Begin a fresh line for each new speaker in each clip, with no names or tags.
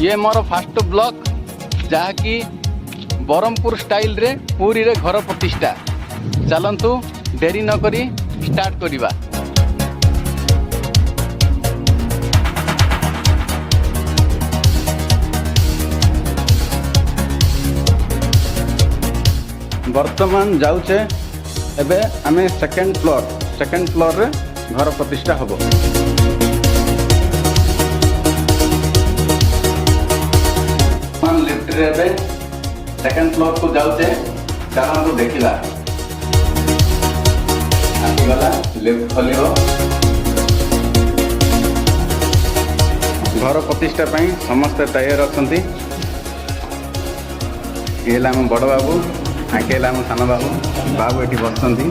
ये मोर fast blog जहाँकि Barhampur style रे पुरी रे घर प्रतिष्ठा। चलंतु देरी न करी स्टार्ट करिबा। वर्तमान जाऊचे एबे आमे सेकंड फ्लोर रे घर प्रतिष्ठा हबो। मान लिफ्ट रे एबे सेकंड फ्लोर को जाऊचे। चलो तो देखिला आसी गला लिफ्ट खोलिबो। घर प्रतिष्ठा पई समस्त तैयार अछंती। एला हम बड़ बाबू आकेला हम सान बाबू एटी बसंती।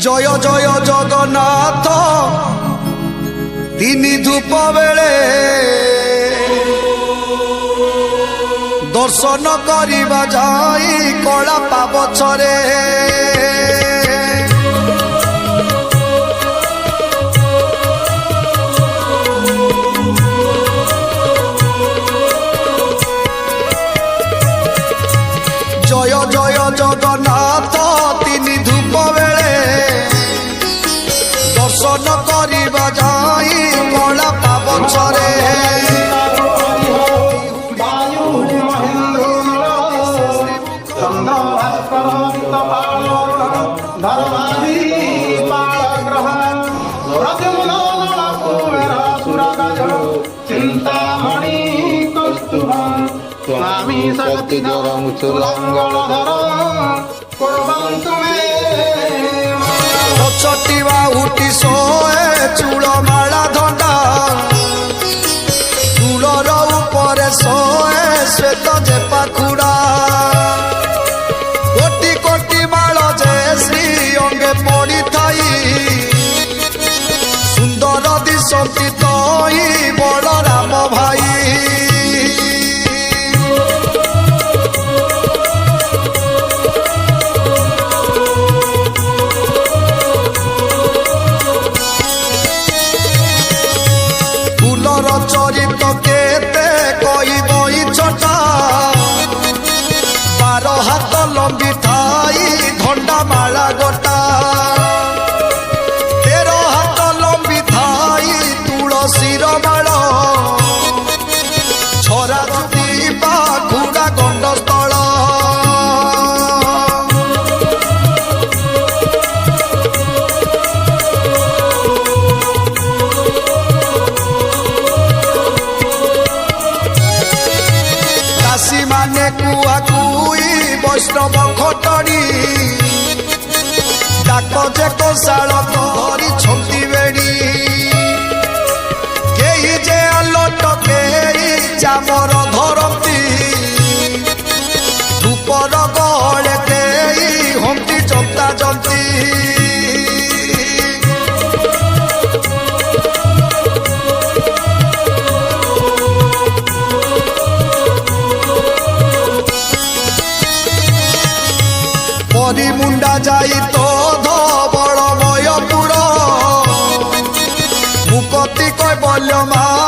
जय जय जगन्नाथ तीन धूप बेले दर्शन करिबा जाई कला पाबछरे। जय जय जगन्नाथ तीन धूप बेले दर्शन करिबा जाई कला पाबछरे।
चिंतामणि कौस्तुभं स्वामी शक्ति धरं चुलंगलधर कुर्वन्तु मे
चटिवा उठी सोए चूड़ माला धंडा चूड़र ऊपर सोए श्वेत जे पाखुड़ा कोटि कोटि माल जे श्री अंगे पड़ी थाई सुंदर दिशती तई बड़ राम ରବ ଖଟଣି ଡାକ ଯେ କଷାଳ ଧରିଛନ୍ତି ବେଡ଼ି କେହି ଯେ ଆଲୋଟ କେହି ଚାମର ଧରନ୍ତି ଧୂପର ଗହଳେ କେହି ହନ୍ତି ଜନ୍ତା ଜନ୍ତି মুন্ডা যাই তো ধবলময় পুর মুকতি কয় বল্য মা